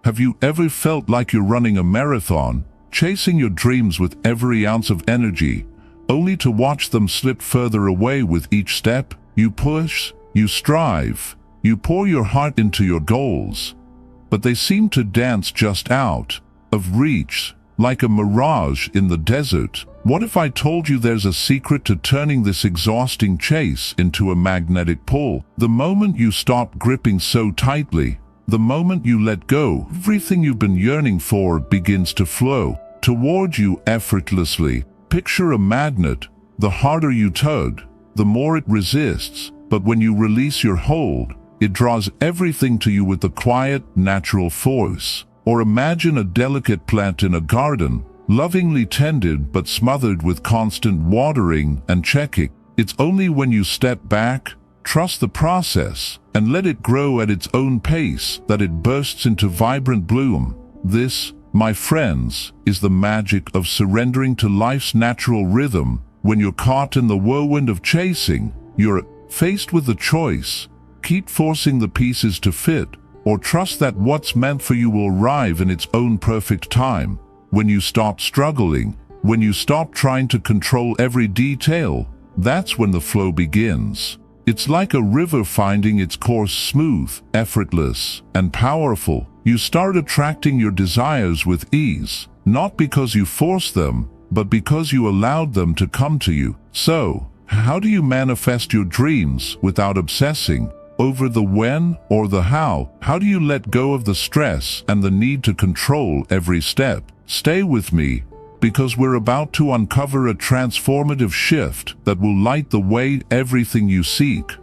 Have you ever felt like you're running a marathon, chasing your dreams with every ounce of energy, only to watch them slip further away with each step? You push, you strive, you pour your heart into your goals, but they seem to dance just out of reach, like a mirage in the desert. What if I told you there's a secret to turning this exhausting chase into a magnetic pull? The moment you stop gripping so tightly, the moment you let go, everything you've been yearning for begins to flow toward you effortlessly. Picture a magnet. The harder you tug, the more it resists, but when you release your hold, it draws everything to you with a quiet, natural force. Or imagine a delicate plant in a garden, lovingly tended but smothered with constant watering and checking. It's only when you step back, trust the process, and let it grow at its own pace that it bursts into vibrant bloom. This, my friends, is the magic of surrendering to life's natural rhythm. When you're caught in the whirlwind of chasing, you're faced with the choice: keep forcing the pieces to fit, or trust that what's meant for you will arrive in its own perfect time. When you stop struggling, when you stop trying to control every detail, that's when the flow begins. It's like a river finding its course, smooth, effortless, and powerful. You start attracting your desires with ease, not because you forced them, but because you allowed them to come to you. So, how do you manifest your dreams without obsessing over the when or the how? How do you let go of the stress and the need to control every step? Stay with me, because we're about to uncover a transformative shift that will light the way everything you seek.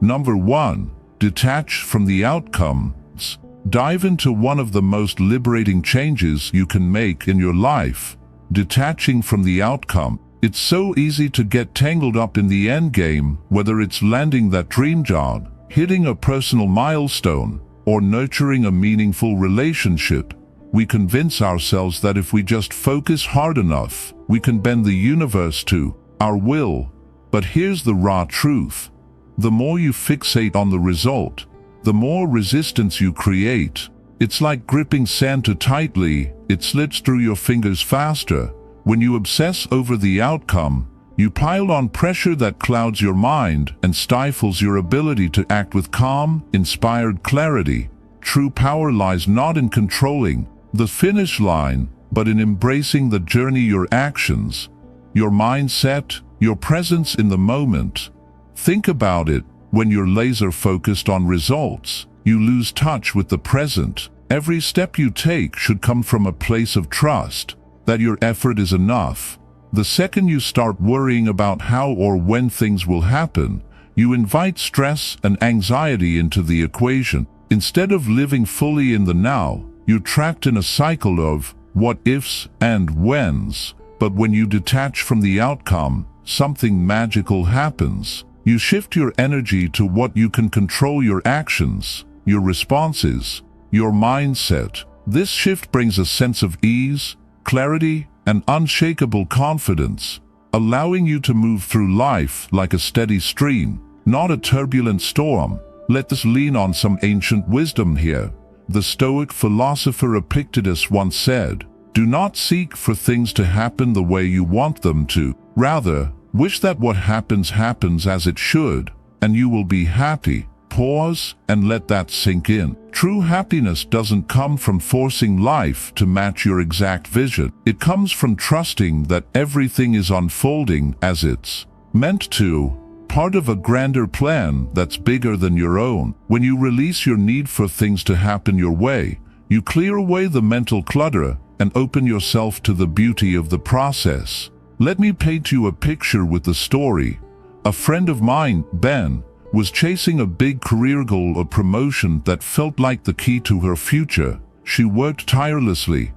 Number 1. Detach from the outcomes. Dive into one of the most liberating changes you can make in your life: detaching from the outcome. It's so easy to get tangled up in the end game, whether it's landing that dream job, hitting a personal milestone, or nurturing a meaningful relationship. We convince ourselves that if we just focus hard enough, we can bend the universe to our will. But here's the raw truth: the more you fixate on the result, the more resistance you create. It's like gripping sand too tightly; it slips through your fingers faster. When you obsess over the outcome, you pile on pressure that clouds your mind and stifles your ability to act with calm, inspired clarity. True power lies not in controlling the finish line, but in embracing the journey. Your actions, your mindset, your presence in the moment. Think about it: when you're laser focused on results, you lose touch with the present. Every step you take should come from a place of trust that your effort is enough. The second you start worrying about how or when things will happen, you invite stress and anxiety into the equation. Instead of living fully in the now, you're trapped in a cycle of what ifs and whens. But when you detach from the outcome, something magical happens. You shift your energy to what you can control: your actions, your responses, your mindset. This shift brings a sense of ease, clarity, and unshakable confidence, allowing you to move through life like a steady stream, not a turbulent storm. Let us lean on some ancient wisdom here. The Stoic philosopher Epictetus once said, "Do not seek for things to happen the way you want them to. Rather, wish that what happens happens as it should, and you will be happy." Pause and let that sink in. True happiness doesn't come from forcing life to match your exact vision. It comes from trusting that everything is unfolding as it's meant to, part of a grander plan that's bigger than your own. When you release your need for things to happen your way, you clear away the mental clutter and open yourself to the beauty of the process. Let me paint you a picture with the story. A friend of mine, Ben, was chasing a big career goal, a promotion that felt like the key to her future. She worked tirelessly,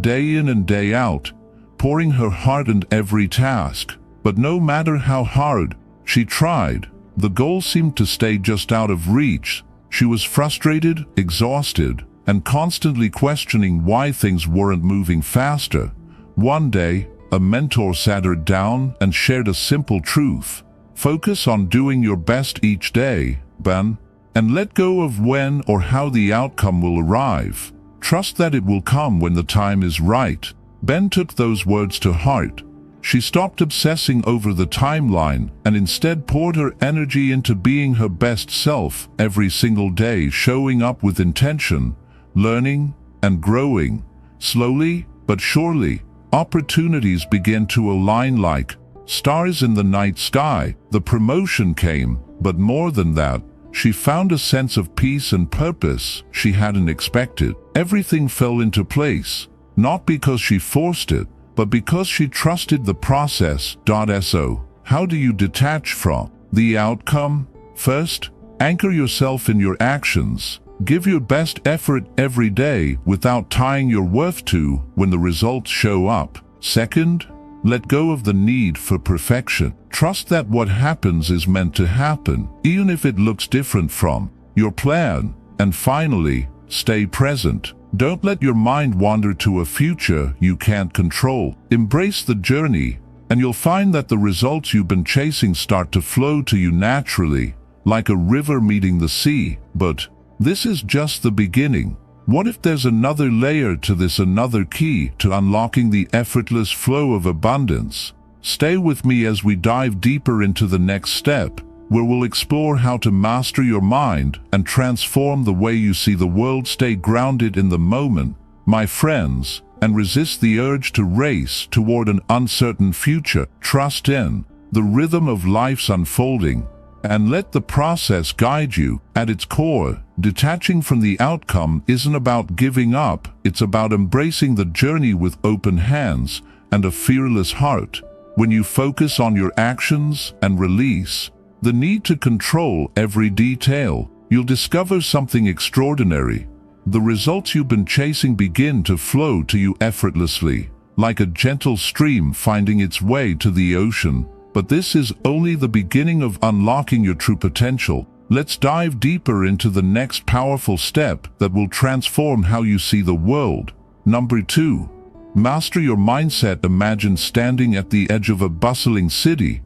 day in and day out, pouring her heart into every task. But no matter how hard she tried, the goal seemed to stay just out of reach. She was frustrated, exhausted, and constantly questioning why things weren't moving faster. One day, a mentor sat her down and shared a simple truth: focus on doing your best each day, Ben, and let go of when or how the outcome will arrive. Trust that it will come when the time is right. Ben took those words to heart. She stopped obsessing over the timeline and instead poured her energy into being her best self every single day, showing up with intention, learning, and growing. Slowly but surely, opportunities began to align like stars in the night sky. The promotion came, but more than that, she found a sense of peace and purpose she hadn't expected. Everything fell into place, not because she forced it, but because she trusted the process. So, how do you detach from the outcome? First, anchor yourself in your actions. Give your best effort every day without tying your worth to when the results show up. Second, let go of the need for perfection. Trust that what happens is meant to happen, even if it looks different from your plan. And finally, stay present. Don't let your mind wander to a future you can't control. Embrace the journey, and you'll find that the results you've been chasing start to flow to you naturally, like a river meeting the sea. But this is just the beginning. What if there's another layer to this, another key to unlocking the effortless flow of abundance? Stay with me as we dive deeper into the next step, where we'll explore how to master your mind and transform the way you see the world. Stay grounded in the moment, my friends, and resist the urge to race toward an uncertain future. Trust in the rhythm of life's unfolding, and let the process guide you. At its core, detaching from the outcome isn't about giving up, it's about embracing the journey with open hands and a fearless heart. When you focus on your actions and release the need to control every detail, you'll discover something extraordinary. The results you've been chasing begin to flow to you effortlessly, like a gentle stream finding its way to the ocean. But this is only the beginning of unlocking your true potential. Let's dive deeper into the next powerful step that will transform how you see the world. Number 2. Master your mindset. Imagine standing at the edge of a bustling city,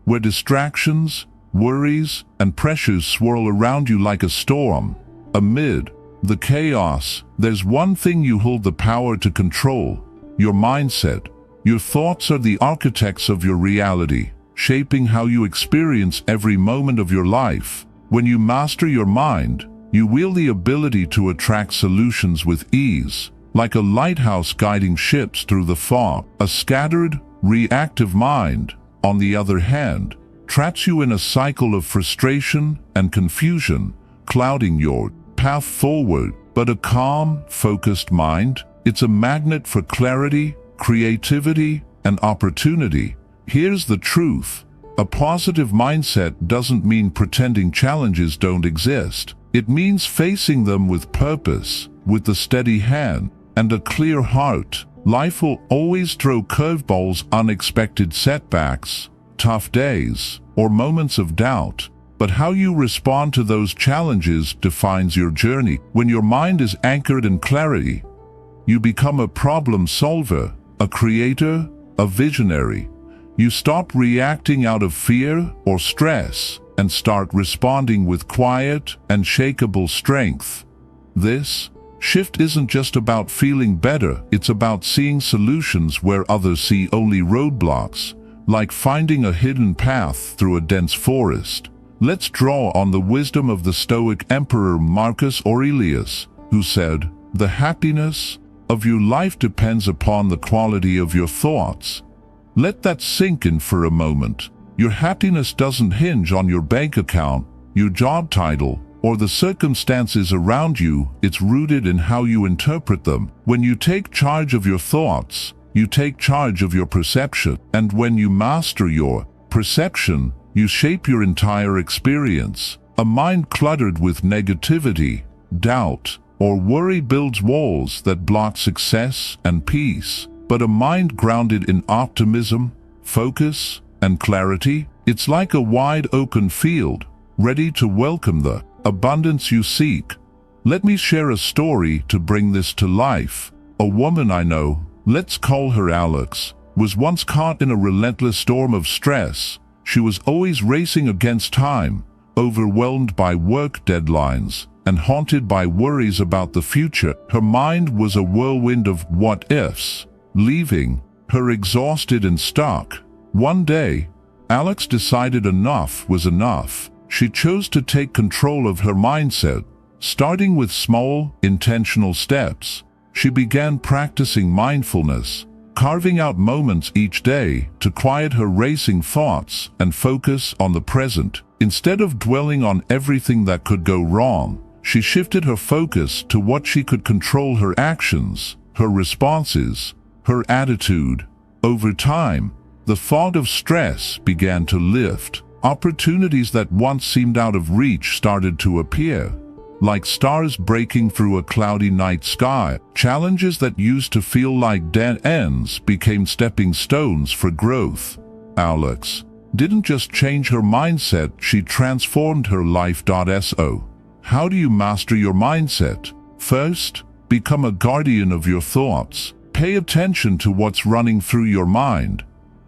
where distractions, worries, and pressures swirl around you like a storm. Amid the chaos, there's one thing you hold the power to control: your mindset. Your thoughts are the architects of your reality, shaping how you experience every moment of your life. When you master your mind, you wield the ability to attract solutions with ease, like a lighthouse guiding ships through the fog. A scattered, reactive mind, on the other hand, traps you in a cycle of frustration and confusion, clouding your path forward. But a calm, focused mind, it's a magnet for clarity, creativity, and opportunity. Here's the truth: a positive mindset doesn't mean pretending challenges don't exist. It means facing them with purpose, with a steady hand, and a clear heart. Life will always throw curveballs, unexpected setbacks, tough days, or moments of doubt. But how you respond to those challenges defines your journey. When your mind is anchored in clarity, you become a problem solver, a creator, a visionary. You stop reacting out of fear or stress and start responding with quiet and shakable strength. This shift isn't just about feeling better, it's about seeing solutions where others see only roadblocks, like finding a hidden path through a dense forest. Let's draw on the wisdom of the Stoic Emperor Marcus Aurelius, who said, "The happiness of your life depends upon the quality of your thoughts." Let that sink in for a moment. Your happiness doesn't hinge on your bank account, your job title, or the circumstances around you. It's rooted in how you interpret them. When you take charge of your thoughts, you take charge of your perception. And when you master your perception, you shape your entire experience. A mind cluttered with negativity, doubt, or worry builds walls that block success and peace. But a mind grounded in optimism, focus, and clarity, it's like a wide open field, ready to welcome the abundance you seek. Let me share a story to bring this to life. A woman I know, let's call her Alex, was once caught in a relentless storm of stress. She was always racing against time, overwhelmed by work deadlines, and haunted by worries about the future. Her mind was a whirlwind of what-ifs, leaving her exhausted and stuck. One day, Alex decided enough was enough. She chose to take control of her mindset, starting with small, intentional steps. She began practicing mindfulness, carving out moments each day to quiet her racing thoughts and focus on the present. Instead of dwelling on everything that could go wrong, she shifted her focus to what she could control: her actions, her responses, her attitude. Over time, the fog of stress began to lift. Opportunities that once seemed out of reach started to appear, like stars breaking through a cloudy night sky. Challenges that used to feel like dead ends became stepping stones for growth. Alex didn't just change her mindset, she transformed her life. So, how do you master your mindset? First, become a guardian of your thoughts. Pay attention to what's running through your mind.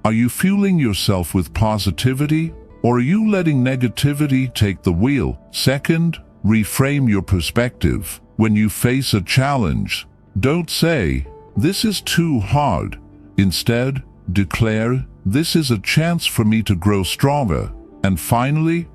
Are you fueling yourself with positivity, or are you letting negativity take the wheel? Second, reframe your perspective. When you face a challenge, don't say, "This is too hard." Instead, declare, "This is a chance for me to grow stronger." And finally,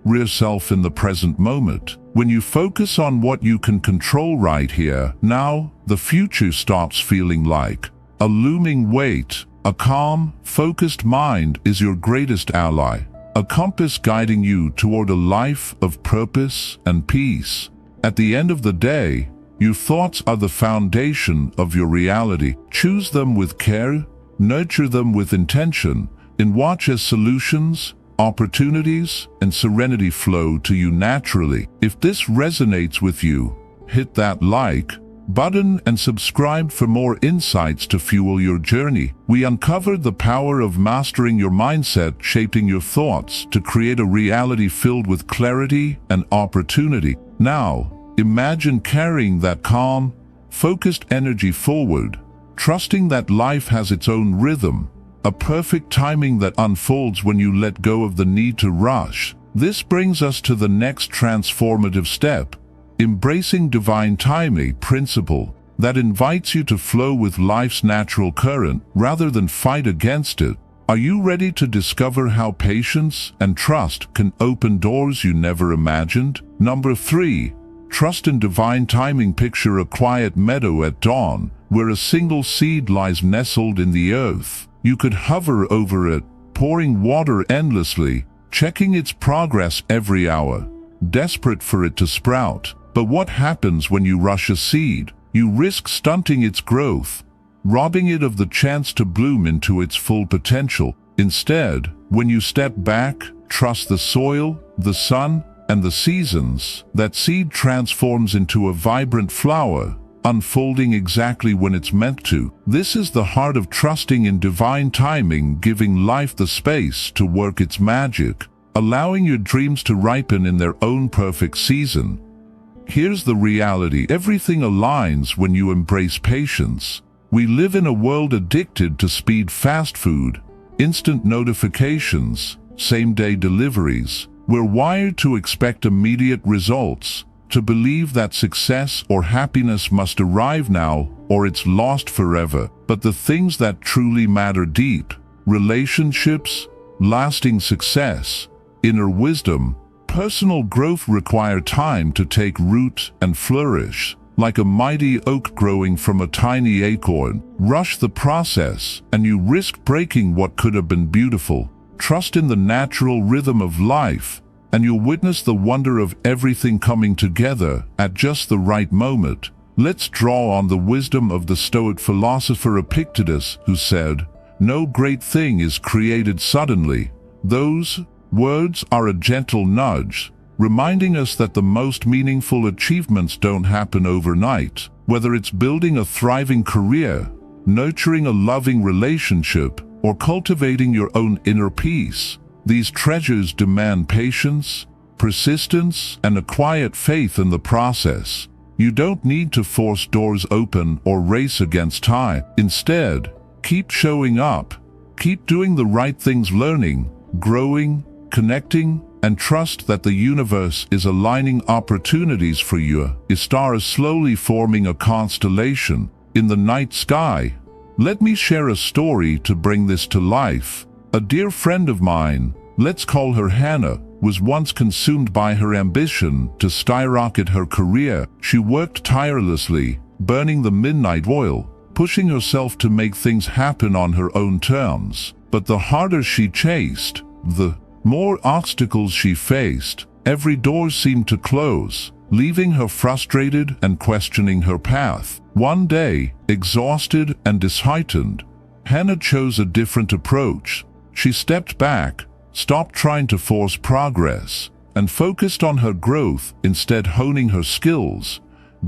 yourself in the present moment. When you focus on what you can control right here, now, the future stops feeling like a looming weight. A calm, focused mind is your greatest ally, a compass guiding you toward a life of purpose and peace. At the end of the day, your thoughts are the foundation of your reality. Choose them with care, nurture them with intention, and watch as solutions, opportunities, and serenity flow to you naturally. If this resonates with you, hit that like button and subscribe for more insights to fuel your journey. We uncovered the power of mastering your mindset, shaping your thoughts to create a reality filled with clarity and opportunity. Now, imagine carrying that calm, focused energy forward, trusting that life has its own rhythm, a perfect timing that unfolds when you let go of the need to rush. This brings us to the next transformative step: embracing divine timing principle that invites you to flow with life's natural current rather than fight against it. Are you ready to discover how patience and trust can open doors you never imagined? Number 3. Trust in divine timing. Picture a quiet meadow at dawn, where a single seed lies nestled in the earth. You could hover over it, pouring water endlessly, checking its progress every hour, desperate for it to sprout. But what happens when you rush a seed? You risk stunting its growth, robbing it of the chance to bloom into its full potential. Instead, when you step back, trust the soil, the sun, and the seasons, that seed transforms into a vibrant flower, unfolding exactly when it's meant to. This is the heart of trusting in divine timing, giving life the space to work its magic, allowing your dreams to ripen in their own perfect season. Here's the reality: everything aligns when you embrace patience. We live in a world addicted to speed, fast food, instant notifications, same-day deliveries. We're wired to expect immediate results, to believe that success or happiness must arrive now or it's lost forever. But the things that truly matter, deep relationships, lasting success, inner wisdom, personal growth, require time to take root and flourish. Like a mighty oak growing from a tiny acorn, rush the process and you risk breaking what could have been beautiful. Trust in the natural rhythm of life, and you'll witness the wonder of everything coming together at just the right moment. Let's draw on the wisdom of the Stoic philosopher Epictetus, who said, "No great thing is created suddenly." Those words are a gentle nudge, reminding us that the most meaningful achievements don't happen overnight. Whether it's building a thriving career, nurturing a loving relationship, or cultivating your own inner peace, these treasures demand patience, persistence, and a quiet faith in the process. You don't need to force doors open or race against time. Instead, keep showing up, keep doing the right things, learning, growing, connecting, and trust that the universe is aligning opportunities for you. A star is slowly forming a constellation in the night sky. Let me share a story to bring this to life. A dear friend of mine, let's call her Hannah, was once consumed by her ambition to skyrocket her career. She worked tirelessly, burning the midnight oil, pushing herself to make things happen on her own terms. But the harder she chased, the more obstacles she faced. Every door seemed to close, leaving her frustrated and questioning her path. One day, exhausted and disheartened, Hannah chose a different approach. She stepped back, stopped trying to force progress, and focused on her growth, instead honing her skills,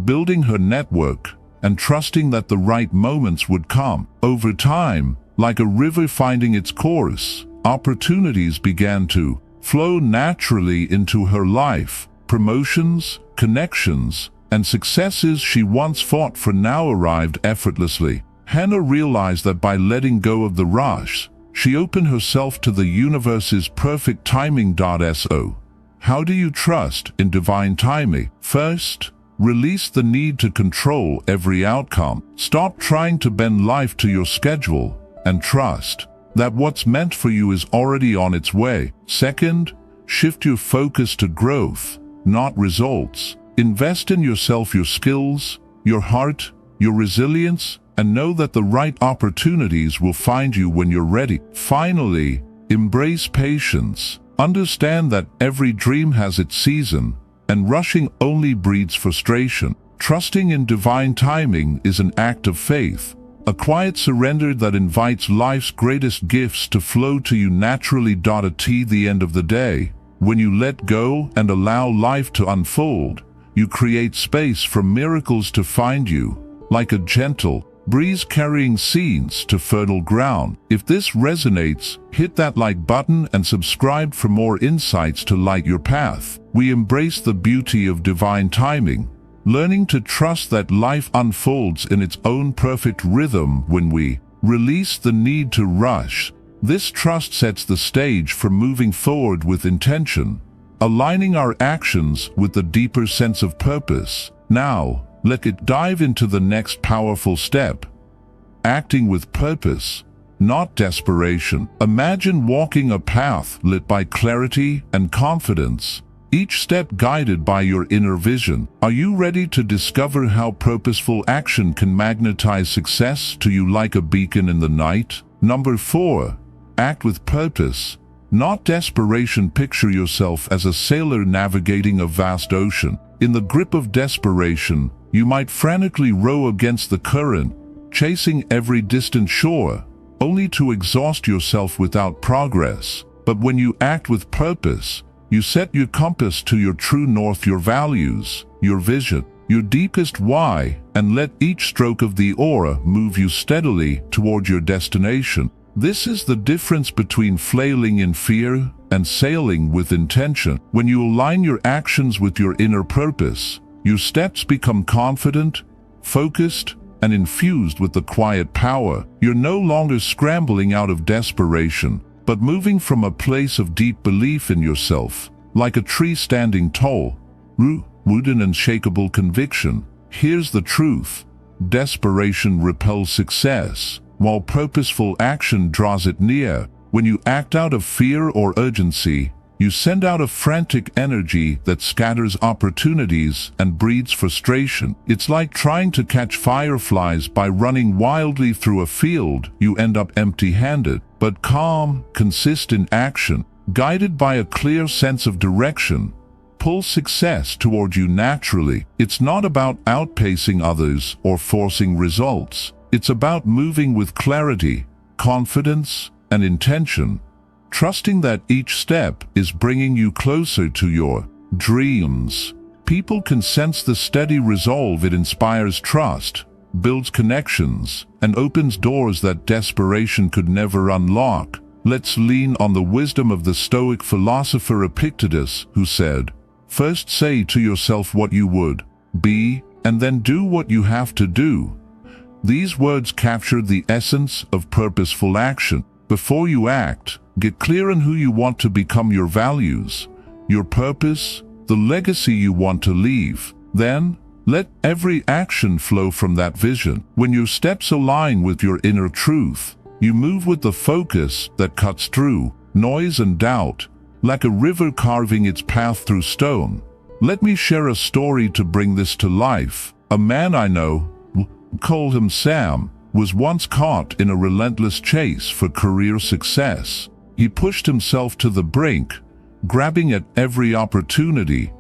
building her network, and trusting that the right moments would come. Over time, like a river finding its course, opportunities began to flow naturally into her life. Promotions, connections, and successes she once fought for now arrived effortlessly. Hannah realized that by letting go of the rush, she opened herself to the universe's perfect timing. So, how do you trust in divine timing? First, release the need to control every outcome. Stop trying to bend life to your schedule and trust that what's meant for you is already on its way. Second, shift your focus to growth, not results. Invest in yourself, your skills, your heart, your resilience, and know that the right opportunities will find you when you're ready. Finally, embrace patience. Understand that every dream has its season, and rushing only breeds frustration. Trusting in divine timing is an act of faith, a quiet surrender that invites life's greatest gifts to flow to you naturally. At the end of the day, when you let go and allow life to unfold, you create space for miracles to find you, like a gentle breeze carrying seeds to fertile ground. If this resonates, hit that like button and subscribe for more insights to light your path. We embrace the beauty of divine timing, learning to trust that life unfolds in its own perfect rhythm. When we release the need to rush, this trust sets the stage for moving forward with intention, aligning our actions with the deeper sense of purpose. Now, let it dive into the next powerful step: acting with purpose, not desperation. Imagine walking a path lit by clarity and confidence, each step guided by your inner vision. Are you ready to discover how purposeful action can magnetize success to you like a beacon in the night? Number 4. Act with purpose, not desperation. Picture yourself as a sailor navigating a vast ocean. In the grip of desperation, you might frantically row against the current, chasing every distant shore, only to exhaust yourself without progress. But when you act with purpose, you set your compass to your true north, your values, your vision, your deepest why, and let each stroke of the oar move you steadily toward your destination. This is the difference between flailing in fear and sailing with intention. When you align your actions with your inner purpose, your steps become confident, focused, and infused with the quiet power. You're no longer scrambling out of desperation, but moving from a place of deep belief in yourself, like a tree standing tall, rooted in unshakable conviction. Here's the truth: desperation repels success, while purposeful action draws it near. When you act out of fear or urgency, you send out a frantic energy that scatters opportunities and breeds frustration. It's like trying to catch fireflies by running wildly through a field. You end up empty-handed. But calm, consistent action, guided by a clear sense of direction, pulls success toward you naturally. It's not about outpacing others or forcing results. It's about moving with clarity, confidence, and intention, trusting that each step is bringing you closer to your dreams. People can sense the steady resolve. It inspires trust, builds connections, and opens doors that desperation could never unlock. Let's lean on the wisdom of the Stoic philosopher Epictetus, who said, "First say to yourself what you would be, and then do what you have to do." These words capture the essence of purposeful action. Before you act, get clear on who you want to become, your values, your purpose, the legacy you want to leave. Then, let every action flow from that vision. When your steps align with your inner truth, you move with the focus that cuts through noise and doubt, like a river carving its path through stone. Let me share a story to bring this to life. A man I know, called him Sam, was once caught in a relentless chase for career success. He pushed himself to the brink, grabbing at every opportunity,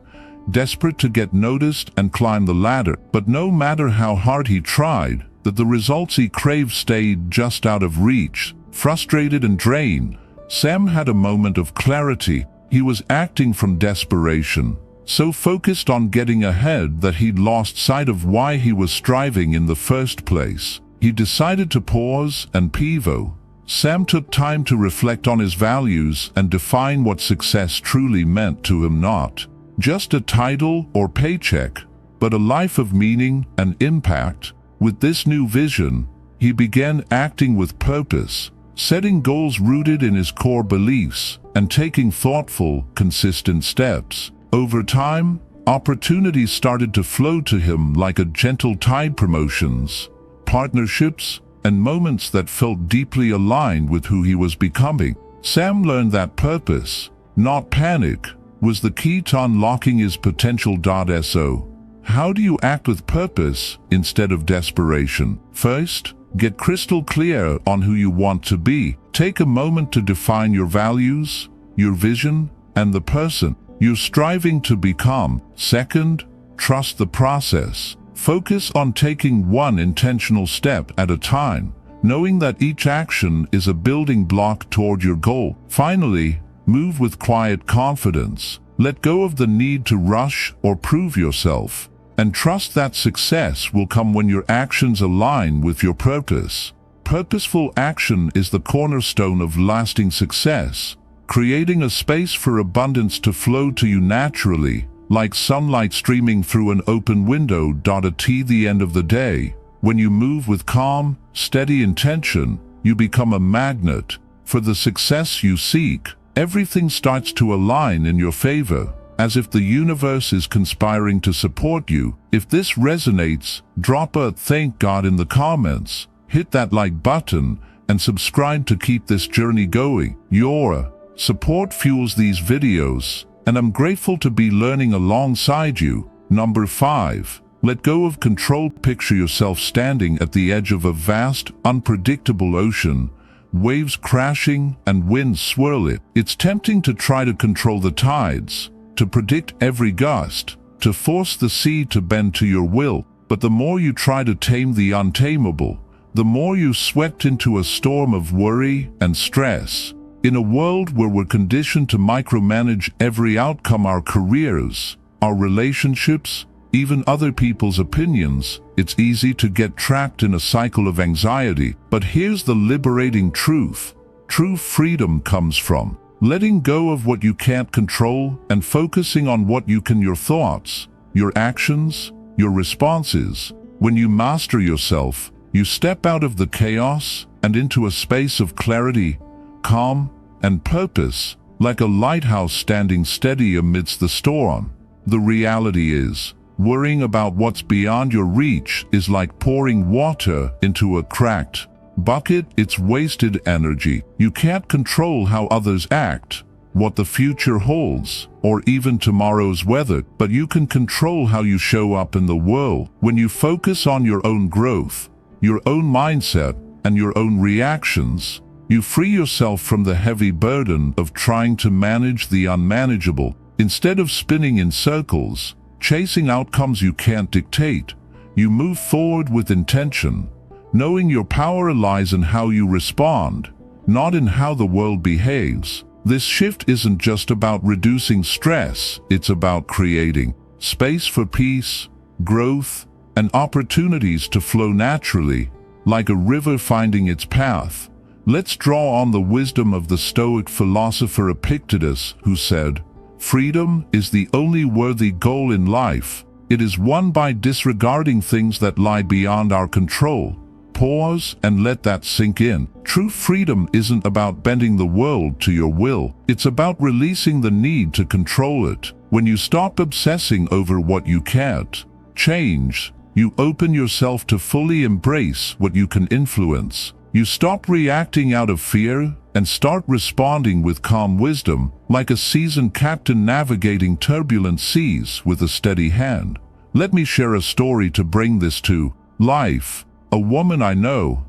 desperate to get noticed and climb the ladder. But no matter how hard he tried, the results he craved stayed just out of reach. Frustrated and drained, Sam had a moment of clarity. He was acting from desperation, so focused on getting ahead that he'd lost sight of why he was striving in the first place. He decided to pause and pivot. Sam took time to reflect on his values and define what success truly meant to him, not just a title or paycheck, but a life of meaning and impact. With this new vision, he began acting with purpose, setting goals rooted in his core beliefs and taking thoughtful, consistent steps. Over time, opportunities started to flow to him like a gentle tide. Promotions, partnerships, and moments that felt deeply aligned with who he was becoming. Sam learned that purpose, not panic, was the key to unlocking his potential. So, how do you act with purpose instead of desperation? First, get crystal clear on who you want to be. Take a moment to define your values, your vision, and the person you're striving to become. Second, trust the process. Focus on taking one intentional step at a time, knowing that each action is a building block toward your goal. Finally, move with quiet confidence. Let go of the need to rush or prove yourself, and trust that success will come when your actions align with your purpose. Purposeful action is the cornerstone of lasting success, creating a space for abundance to flow to you naturally, like sunlight streaming through an open window. At the end of the day, when you move with calm, steady intention, you become a magnet for the success you seek. Everything starts to align in your favor, as if the universe is conspiring to support you. If this resonates, drop a "thank God" in the comments, hit that like button, and subscribe to keep this journey going. Your support fuels these videos, and I'm grateful to be learning alongside you. Number 5. Let go of control. Picture yourself standing at the edge of a vast, unpredictable ocean, waves crashing and winds swirling. It's tempting to try to control the tides, to predict every gust, to force the sea to bend to your will. But the more you try to tame the untamable, the more you swept into a storm of worry and stress. In a world where we're conditioned to micromanage every outcome, our careers, our relationships, even other people's opinions, it's easy to get trapped in a cycle of anxiety. But here's the liberating truth. True freedom comes from letting go of what you can't control and focusing on what you can. Your thoughts, your actions, your responses. When you master yourself, you step out of the chaos and into a space of clarity, calm, and purpose, like a lighthouse standing steady amidst the storm. The reality is, worrying about what's beyond your reach is like pouring water into a cracked bucket. It's wasted energy. You can't control how others act, what the future holds, or even tomorrow's weather, but you can control how you show up in the world. When you focus on your own growth, your own mindset, and your own reactions, you free yourself from the heavy burden of trying to manage the unmanageable. Instead of spinning in circles, chasing outcomes you can't dictate, you move forward with intention, knowing your power lies in how you respond, not in how the world behaves. This shift isn't just about reducing stress, it's about creating space for peace, growth, and opportunities to flow naturally, like a river finding its path. Let's draw on the wisdom of the Stoic philosopher Epictetus, who said, "Freedom is the only worthy goal in life. It is won by disregarding things that lie beyond our control, Pause and let that sink in. True freedom isn't about bending the world to your will. It's about releasing the need to control it. When you stop obsessing over what you can't change, you open yourself to fully embrace what you can influence. You stop reacting out of fear and start responding with calm wisdom, like a seasoned captain navigating turbulent seas with a steady hand. Let me share a story to bring this to life. A woman I know,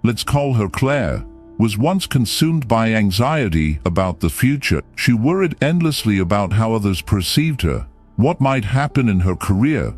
let's call her Claire, was once consumed by anxiety about the future. She worried endlessly about how others perceived her, what might happen in her career,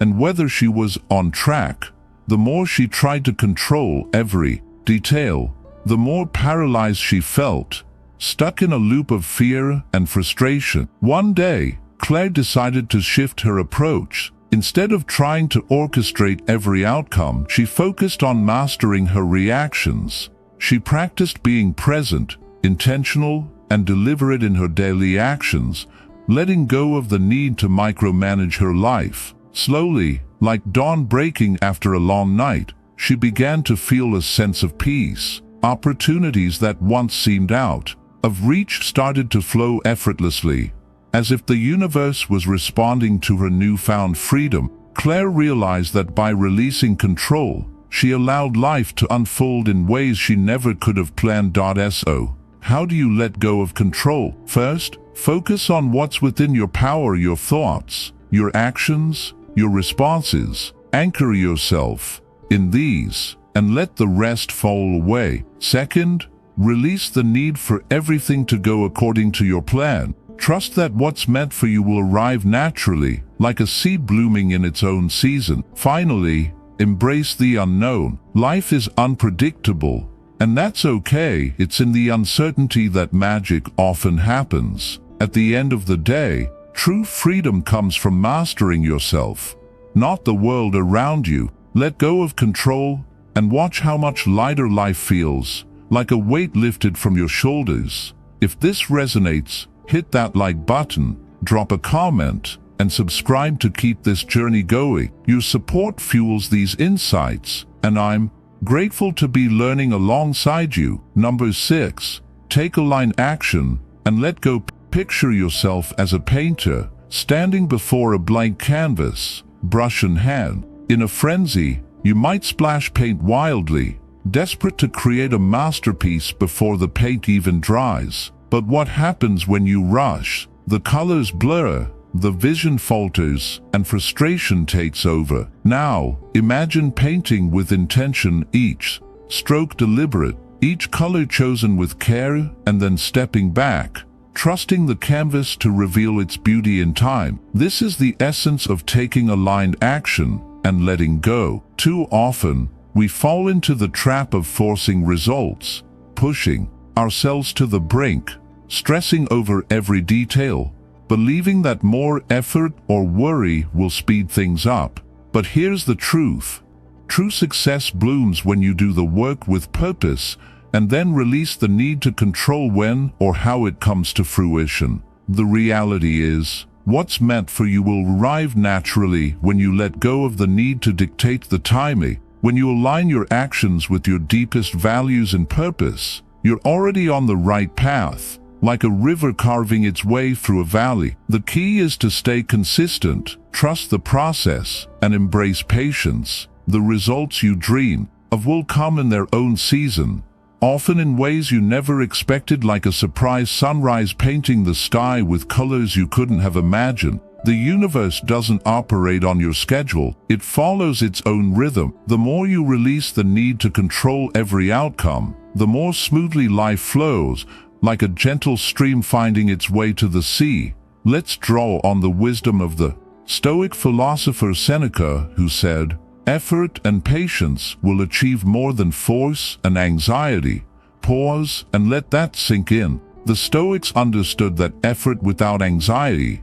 and whether she was on track. The more she tried to control every detail, the more paralyzed she felt, stuck in a loop of fear and frustration. One day, Claire decided to shift her approach. Instead of trying to orchestrate every outcome, she focused on mastering her reactions. She practiced being present, intentional, and deliberate in her daily actions, letting go of the need to micromanage her life. Slowly, like dawn breaking after a long night, she began to feel a sense of peace. Opportunities that once seemed out of reach started to flow effortlessly, as if the universe was responding to her newfound freedom. Claire realized that by releasing control, she allowed life to unfold in ways she never could have planned. So, how do you let go of control? First, focus on what's within your power, your thoughts, your actions, your responses. Anchor yourself in these and let the rest fall away. Second, release the need for everything to go according to your plan. Trust that what's meant for you will arrive naturally, like a seed blooming in its own season. Finally, embrace the unknown. Life is unpredictable, and that's okay. It's in the uncertainty that magic often happens. At the end of the day, true freedom comes from mastering yourself, not the world around you. Let go of control and watch how much lighter life feels, like a weight lifted from your shoulders. If this resonates, hit that like button, drop a comment, and subscribe to keep this journey going. Your support fuels these insights, and I'm grateful to be learning alongside you. Number 6, take aligned action and let go. Picture yourself as a painter, standing before a blank canvas, brush in hand. In a frenzy, you might splash paint wildly, desperate to create a masterpiece before the paint even dries. But what happens when you rush? The colors blur, the vision falters, and frustration takes over. Now, imagine painting with intention, each stroke deliberate, each color chosen with care, and then stepping back, trusting the canvas to reveal its beauty in time. This is the essence of taking aligned action and letting go. Too often, we fall into the trap of forcing results, pushing ourselves to the brink, stressing over every detail, believing that more effort or worry will speed things up. But here's the truth. True success blooms when you do the work with purpose and then release the need to control when or how it comes to fruition. The reality is, what's meant for you will arrive naturally when you let go of the need to dictate the timing. When you align your actions with your deepest values and purpose, you're already on the right path, like a river carving its way through a valley. The key is to stay consistent, trust the process, and embrace patience. The results you dream of will come in their own season, often in ways you never expected, like a surprise sunrise painting the sky with colors you couldn't have imagined. The universe doesn't operate on your schedule, it follows its own rhythm. The more you release the need to control every outcome, the more smoothly life flows, like a gentle stream finding its way to the sea. Let's draw on the wisdom of the Stoic philosopher Seneca, who said, "Effort and patience will achieve more than force and anxiety." Pause and let that sink in. The Stoics understood that effort without anxiety,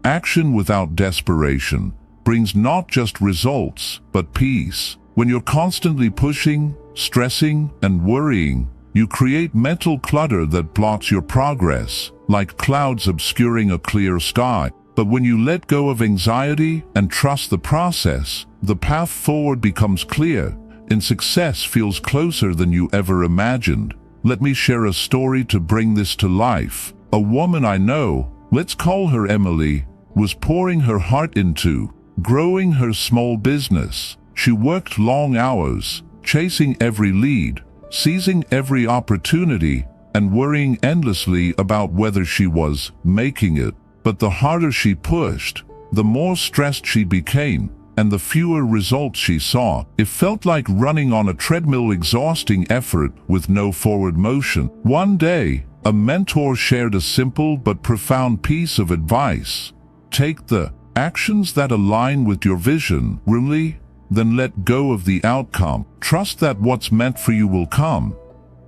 action without desperation, brings not just results, but peace. When you're constantly pushing, stressing, and worrying, you create mental clutter that blocks your progress, like clouds obscuring a clear sky. But when you let go of anxiety and trust the process, the path forward becomes clear. in success feels closer than you ever imagined. Let me share a story to bring this to life. A woman I know, let's call her Emily, was pouring her heart into growing her small business. She worked long hours, chasing every lead, seizing every opportunity, and worrying endlessly about whether she was making it. But the harder she pushed, the more stressed she became, and the fewer results she saw. It felt like running on a treadmill, exhausting effort with no forward motion. One day, a mentor shared a simple but profound piece of advice. Take the actions that align with your vision, really, then let go of the outcome. Trust that what's meant for you will come.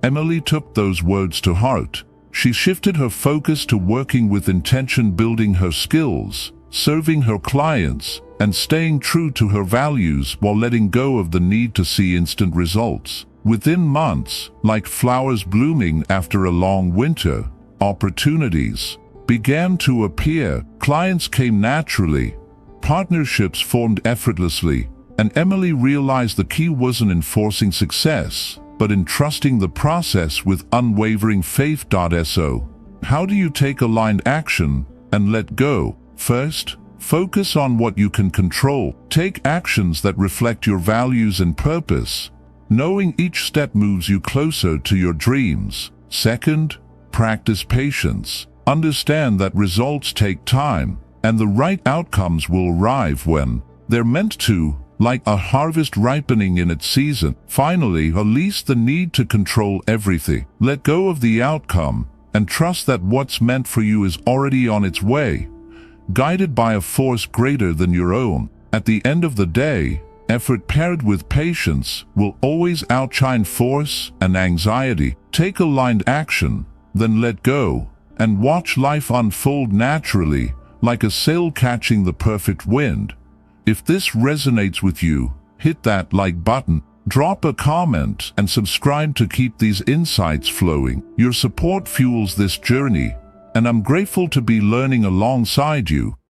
Emily took those words to heart. She shifted her focus to working with intention, building her skills, serving her clients, and staying true to her values while letting go of the need to see instant results. Within months, like flowers blooming after a long winter, opportunities began to appear. Clients came naturally, partnerships formed effortlessly, and Emily realized the key wasn't in forcing success, but in trusting the process with unwavering faith. So, how do you take aligned action and let go? First, focus on what you can control. Take actions that reflect your values and purpose, knowing each step moves you closer to your dreams. Second, practice patience. Understand that results take time, and the right outcomes will arrive when they're meant to, like a harvest ripening in its season. Finally, release the need to control everything. Let go of the outcome and trust that what's meant for you is already on its way, guided by a force greater than your own. At the end of the day, effort paired with patience will always outshine force and anxiety. Take aligned action, then let go, and watch life unfold naturally, like a sail catching the perfect wind. If this resonates with you, hit that like button, drop a comment, and subscribe to keep these insights flowing. Your support fuels this journey, and I'm grateful to be learning alongside you.